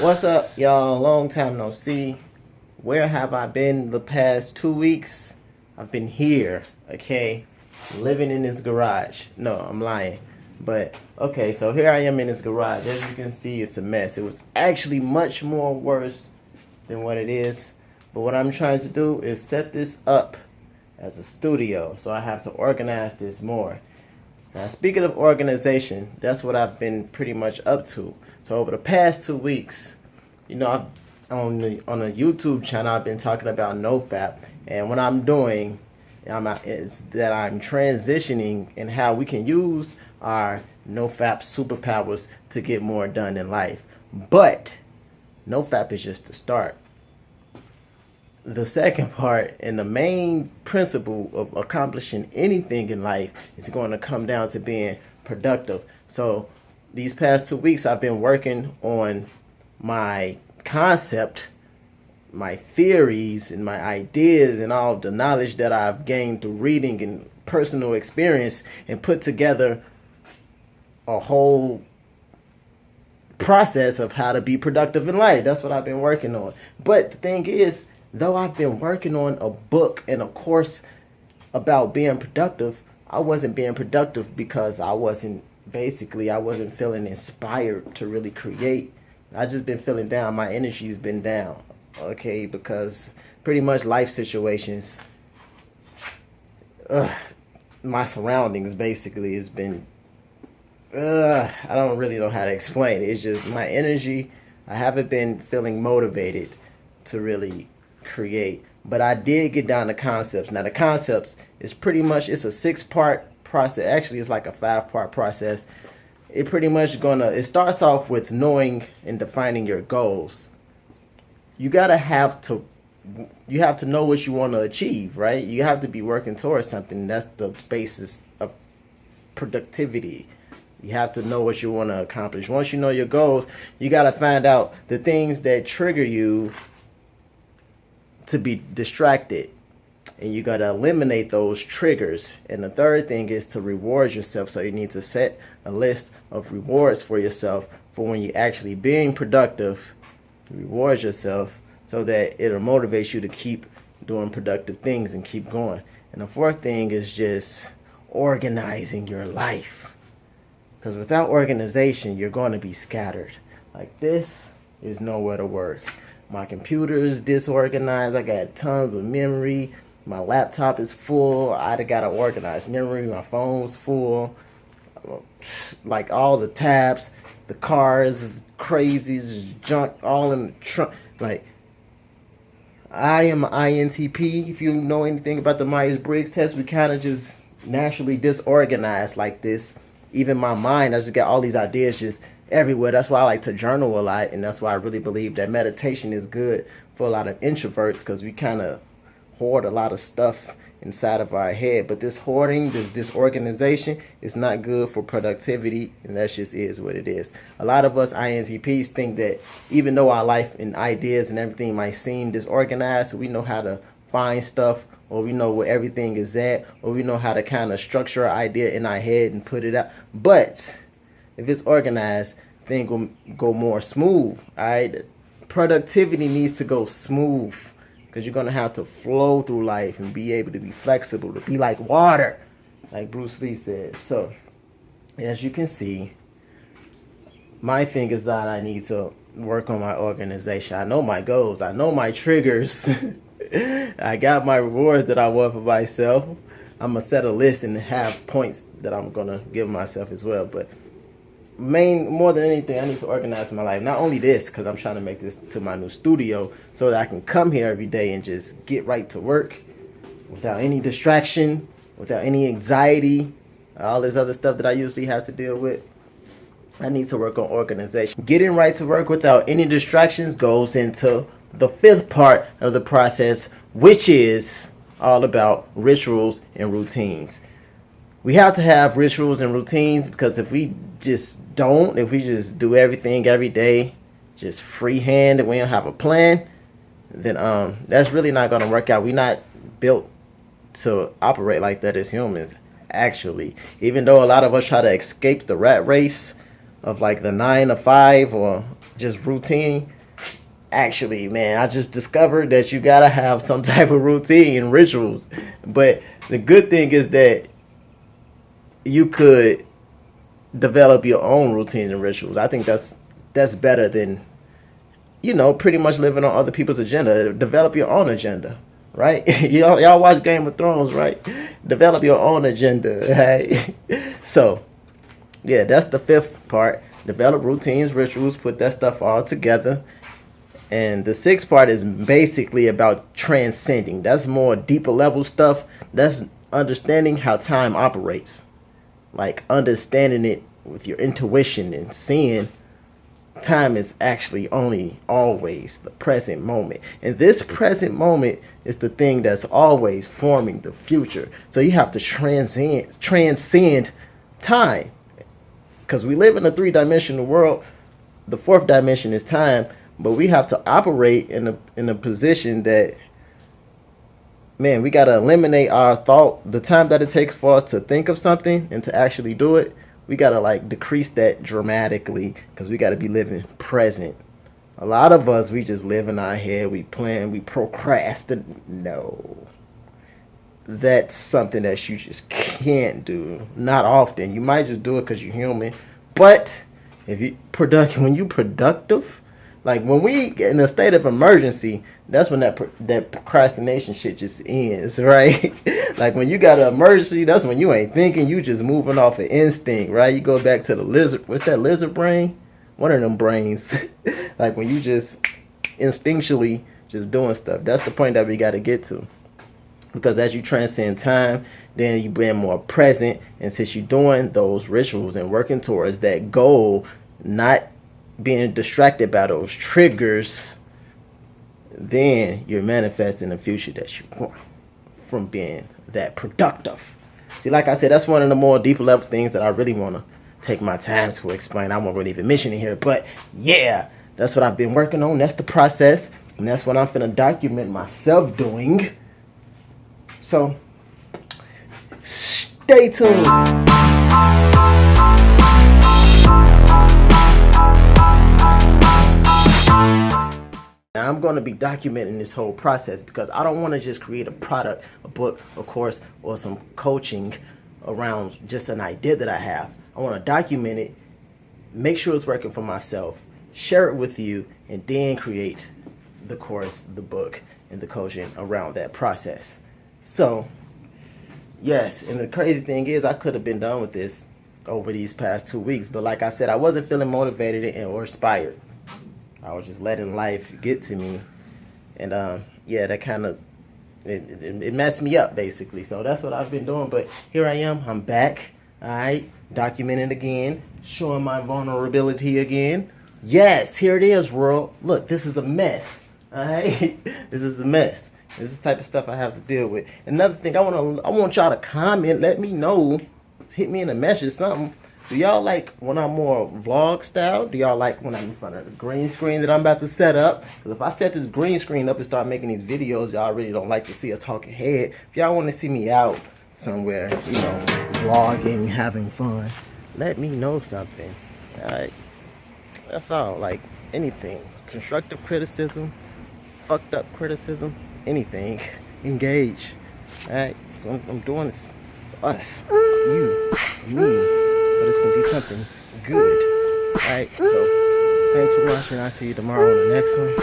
What's up, y'all? Long time no see. Where have I been the past 2 weeks? I've been here, okay? Living in this garage. No, I'm lying. But, okay, so here I am in this garage. As you can see, it's a mess. It was actually much more worse than what it is. But what I'm trying to do is set this up as a studio. So I have to organize this more. Now, speaking of organization, that's what I've been pretty much up to. So over the past 2 weeks, on a YouTube channel, I've been talking about NoFap, and what I'm doing is that I'm transitioning in how we can use our NoFap superpowers to get more done in life. But NoFap is just the start. The second part and the main principle of accomplishing anything in life is going to come down to being productive. So these past 2 weeks I've been working on my concept, my theories, and my ideas, and all the knowledge that I've gained through reading and personal experience, and put together a whole process of how to be productive in life. That's what I've been working on. But the thing is, though I've been working on a book and a course about being productive, I wasn't being productive because I wasn't feeling inspired to really create. I just been feeling down. My energy's been down, okay, because pretty much life situations, my surroundings basically has been, I don't really know how to explain it. It's just my energy. I haven't been feeling motivated to really create, but I did get down to concepts. Now the concepts is pretty much, it's a 6-part process. Actually, it's like a 5-part process. It starts off with knowing and defining your goals. You have to know what you want to achieve, right? You have to be working towards something. That's the basis of productivity. You have to know what you want to accomplish. Once you know your goals, you got to find out the things that trigger you to be distracted, and you got to eliminate those triggers. And the third thing is to reward yourself. So you need to set a list of rewards for yourself for when you're actually being productive. Reward yourself so that it'll motivate you to keep doing productive things and keep going. And the fourth thing is just organizing your life, because without organization, you're going to be scattered. Like, this is nowhere to work. My computer is disorganized. I got tons of memory. My laptop is full. I got to organize memory. My phone's full. Like, all the tabs. The cars is crazy. It's just junk all in the trunk. Like, I am an INTP. If you know anything about the Myers-Briggs test, we kind of just naturally disorganized like this. Even my mind, I just got all these ideas just everywhere. That's why I like to journal a lot, and that's why I really believe that meditation is good for a lot of introverts, because we kind of hoard a lot of stuff inside of our head. But this hoarding, this disorganization is not good for productivity, and that just is what it is. A lot of us INTPs think that even though our life and ideas and everything might seem disorganized, we know how to find stuff, or we know where everything is at, or we know how to kind of structure an idea in our head and put it out. But if it's organized, things will go more smooth. All right, productivity needs to go smooth, because you're gonna have to flow through life and be able to be flexible, to be like water, like Bruce Lee said. So, as you can see, my thing is that I need to work on my organization. I know my goals. I know my triggers. I got my rewards that I want for myself. I'm gonna set a list and have points that I'm gonna give myself as well. But more than anything, I need to organize my life. Not only this, because I'm trying to make this to my new studio so that I can come here every day and just get right to work without any distraction, without any anxiety, all this other stuff that I usually have to deal with. I need to work on organization. Getting right to work without any distractions goes into the 5th part of the process, which is all about rituals and routines. We have to have rituals and routines, because if we just do everything every day, just freehand, and we don't have a plan, then that's really not going to work out. We're not built to operate like that as humans, actually. Even though a lot of us try to escape the rat race of like the 9 to 5 or just routine. Actually, man, I just discovered that you gotta have some type of routine and rituals. But the good thing is that you could develop your own routines and rituals. I think that's better than, pretty much living on other people's agenda. Develop your own agenda, right? y'all watch Game of Thrones, right? Develop your own agenda, right? So, yeah, that's the fifth part. Develop routines, rituals, put that stuff all together. And the sixth part is basically about transcending. That's more deeper level stuff. That's understanding how time operates. Like understanding it with your intuition and seeing time is actually only always the present moment. And this present moment is the thing that's always forming the future. So you have to transcend time. Because we live in a three-dimensional world. The fourth dimension is time. But we have to operate in a position that, man, we got to eliminate our thought, the time that it takes for us to think of something and to actually do it. We got to decrease that dramatically because we got to be living present. A lot of us, we just live in our head. We plan, we procrastinate. No. That's something that you just can't do. Not often. You might just do it because you're human. But when you productive, like when we get in a state of emergency, that's when that procrastination shit just ends, right? Like when you got an emergency, that's when you ain't thinking, you just moving off of instinct, right? You go back to the lizard. What's that, lizard brain? One of them brains. Like when you just instinctually just doing stuff. That's the point that we got to get to. Because as you transcend time, then you being more present. And since you're doing those rituals and working towards that goal, not being distracted by those triggers, then you're manifesting the future that you want from being that productive. See, like I said, that's one of the more deeper level things that I really want to take my time to explain. I won't really even mention it here, but yeah, that's what I've been working on. That's the process, and that's what I'm finna document myself doing. So stay tuned. Now, I'm going to be documenting this whole process because I don't want to just create a product, a book, a course, or some coaching around just an idea that I have. I want to document it, make sure it's working for myself, share it with you, and then create the course, the book, and the coaching around that process. So, yes, and the crazy thing is I could have been done with this over these past 2 weeks, but like I said, I wasn't feeling motivated or inspired. I was just letting life get to me, and yeah, that kind of it messed me up basically. So that's what I've been doing. But here I am. I'm back. All right, documenting again, showing my vulnerability again. Yes, here it is, world. Look, this is a mess. All right, this is a mess. This is the type of stuff I have to deal with. Another thing, I want y'all to comment. Let me know. Hit me in a message, something. Do y'all like when I'm more vlog style? Do y'all like when I'm in front of the green screen that I'm about to set up? Because if I set this green screen up and start making these videos, y'all really don't like to see a talking head. If y'all want to see me out somewhere, vlogging, having fun, let me know something. Alright? That's all. Like anything. Constructive criticism, fucked up criticism, anything. Engage. Alright? I'm doing this for us. You. Me. So this can be something good. Alright, so thanks for watching. I'll see you tomorrow on the next one.